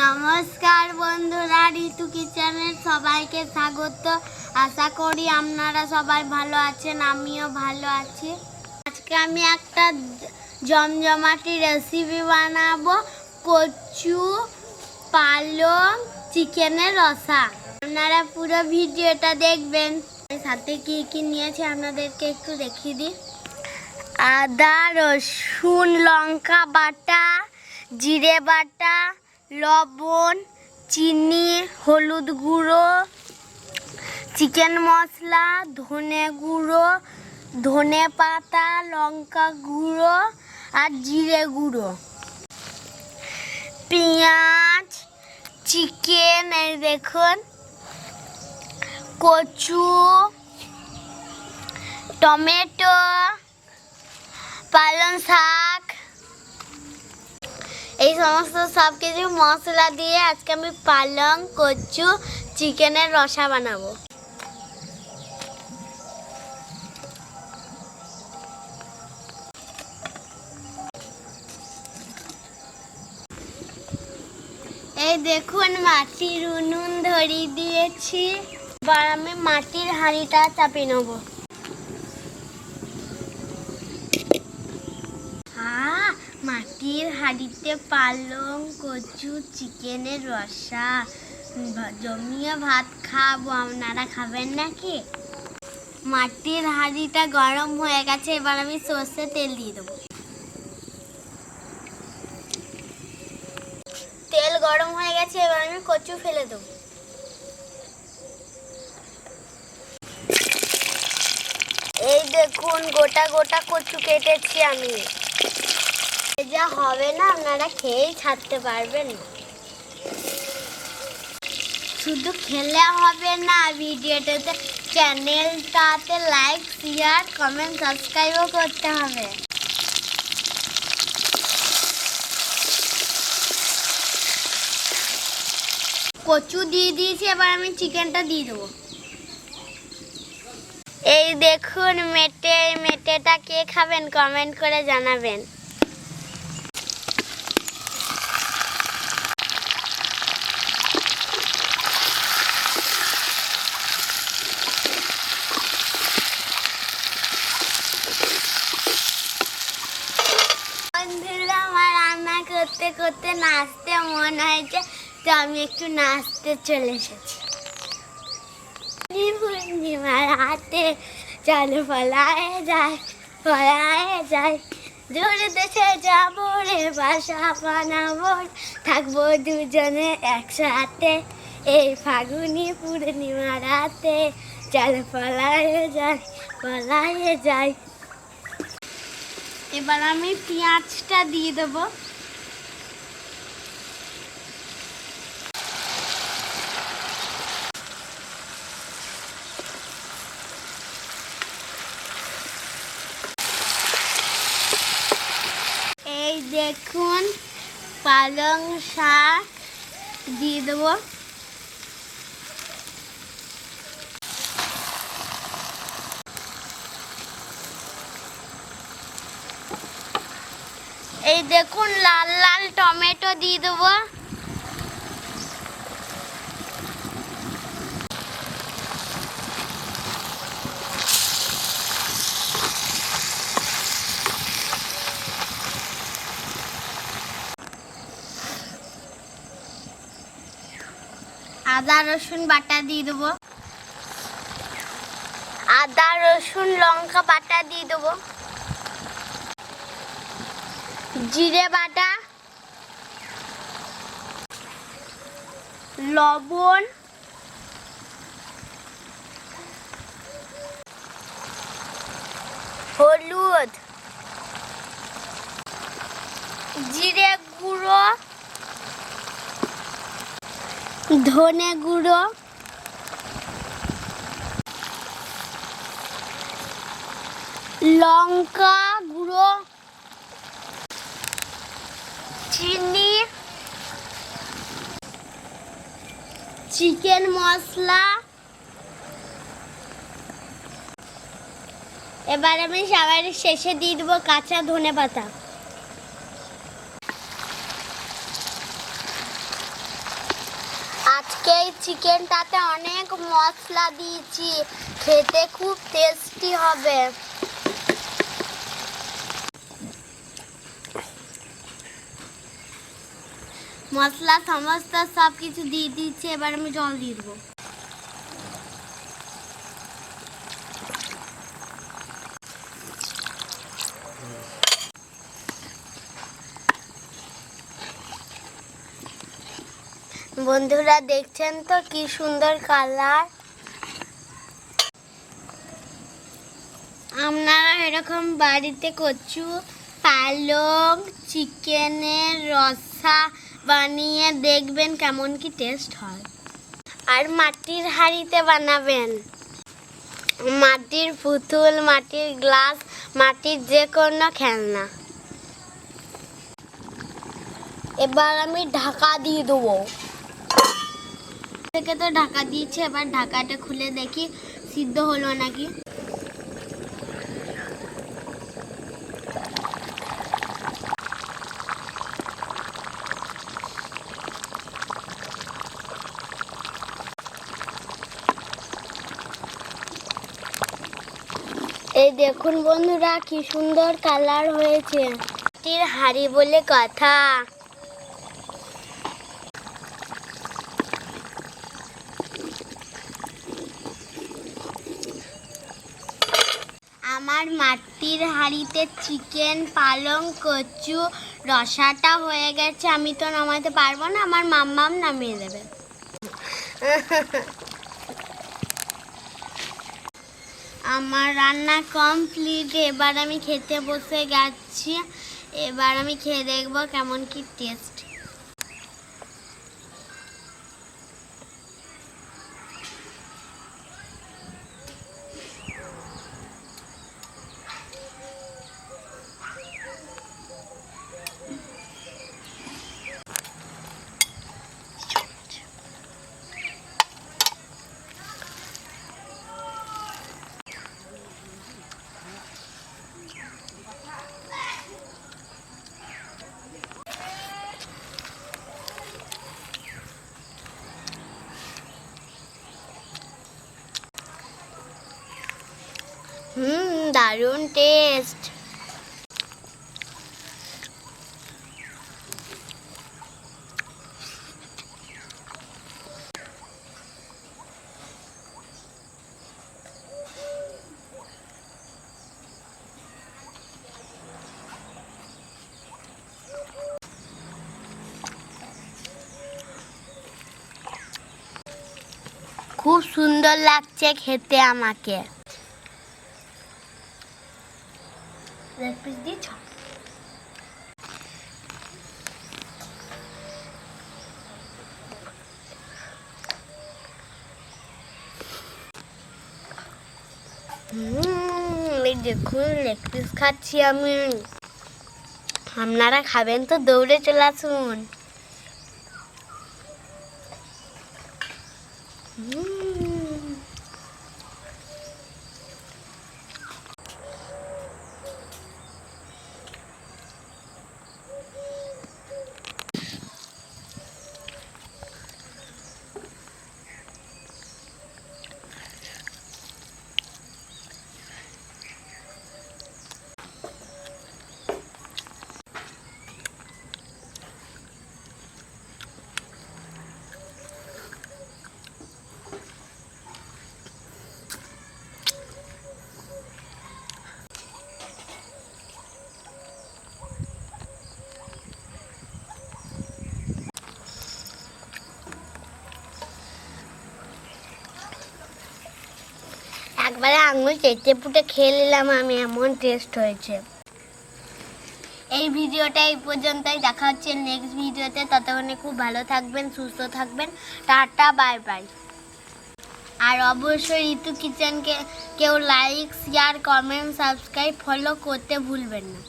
নমস্কার বন্ধুরা, ঋতু কিচেনের সবাইকে স্বাগত। আশা করি আপনারা সবাই ভালো আছেন, আমিও ভালো আছি। আজকে আমি একটা জমজমাটি রেসিপি বানাবো, কচু পালং চিকেনের রসা। আপনারা পুরো ভিডিওটা দেখবেন। সাথে কি কি নিয়েছি আপনাদেরকে একটু দেখিয়ে দিই। আদা, রসুন, লঙ্কা বাটা, জিরে বাটা, লবণ, চিনি, হলুদ গুঁড়ো, চিকেন মশলা, ধনে গুঁড়ো, ধনে পাতা, লঙ্কা গুঁড়ো আর জিরে গুঁড়ো, পেঁয়াজ, চিকেন, এই দেখুন, কচু, টমেটো, পালং শাক, এই সমস্ত সব কিছু মশলা দিয়ে আজকে আমি পালং কচু চিকেনের রসা বানাবো। এই দেখুন, মাটির উনুন ধরিয়ে দিয়েছি। এবার আমি মাটির হাঁড়িটা চাপিয়ে নেব। মাটির হাঁড়িতে পালং কচু চিকেনের রসা জমিয়ে ভাত খাবো। আপনারা খাবেন নাকি? মাটির হাঁড়িটা গরম হয়ে গেছে, এবার আমি সর্ষে তেল দিয়ে দেবো। তেল গরম হয়ে গেছে, এবার আমি কচু ফেলে দেবো। এই দেখুন, গোটা গোটা কচু কেটেছি আমি। যা হবে না, আপনারা খেয়েই ছাড়তে পারবেন না। শুধু খেলে হবে না, ভিডিওটাতে চ্যানেলটাতে লাইক, শেয়ার, কমেন্ট, সাবস্ক্রাইবও করতে হবে। কচু দিয়ে দিয়েছি, এবার আমি চিকেনটা দিয়ে দেবো। এই দেখুন, মেটেটা কে খাবেন কমেন্ট করে জানাবেন। বন্ধুরা, আমার রান্না করতে করতে নাচতে মন হয়েছে, তো আমি একটু নাচতে চলে এসেছি। পূর্ণিমার হাতে চলো ফলায় যায়, ফলায় যায়, দূর দেশে যাবো রে, বাসা বানাবো, থাকবো দুজনে একসাথে, এই ফাগুনি পূর্ণিমার রাতে চলো ফলায় যায়, ফলায় যায়। এবার আমি পেঁয়াজটা দিয়ে দেবো। এই দেখুন, পালং শাক দিয়ে দেবো। এই দেখুন, লাল লাল টমেটো দিয়ে দেবো। আদা রসুন বাটা দিয়ে দেবো। আদা রসুন লঙ্কা বাটা দিয়ে দেবো। জিরে বাটা, লবণ, হলুদ, জিরে গুঁড়ো, ধনে গুঁড়ো, লঙ্কা গুঁড়ো, চিনি, চিকেন মশলা। এবার আমি সবার শেষে দিয়ে দেবো কাঁচা ধনে পাতা। এই চিকেনটাতে অনেক মশলা দিয়েছি, খেতে খুব টেস্টি হবে। মশলা সমস্ত সব কিছু দিয়ে দিচ্ছি, এবার আমি জল দিয়ে দেবো। বন্ধুরা দেখছেন তো কি সুন্দর কালার। আপনারা এরকম বাড়িতে কচু পালং চিকেনের রসা বানিয়ে দেখবেন কেমন কি টেস্ট হয়। আর মাটির হাঁড়িতে বানাবেন, মাটির পুতুল, মাটির গ্লাস, মাটির যে কোনো খেলনা। এবার আমি ঢাকা দিয়ে দেবো। থেকে তো ঢাকা দিয়েছে, এবার ঢাকাটা খুলে দেখি সিদ্ধ হলো নাকি। এই দেখুন বন্ধুরা কি সুন্দর কালার হয়েছে। মাটির হাঁড়ি বলে কথা। আমার মাটির হাঁড়িতে চিকেন পালং কচু রসাটা হয়ে গেছে। আমি তো নামাতে পারবো না, আমার মাম্মাম নামিয়ে দেবে। আমার রান্না কমপ্লিট, এবার আমি খেতে বসে গেছি। এবার আমি খেয়ে দেখবো কেমন কি টেস্ট। দারুণ টেস্ট। খুব সুন্দর লাগছে খেতে আমাকে। দেখুন লেগ পিস খাচ্ছি আমি। আপনারা খাবেন তো দৌড়ে চলে আসুন। একবারে আঙুল চেটে পুটে খেয়ে নিলাম আমি, এমন টেস্ট হয়েছে। এই ভিডিওটা এই পর্যন্তই, দেখা হচ্ছে নেক্সট ভিডিওতে। ততক্ষণে খুব ভালো থাকবেন, সুস্থ থাকবেন। Tata, bye bye. আর অবশ্যই ঋতু কিচেনকে কেউ like share comment subscribe follow করতে ভুলবেন না।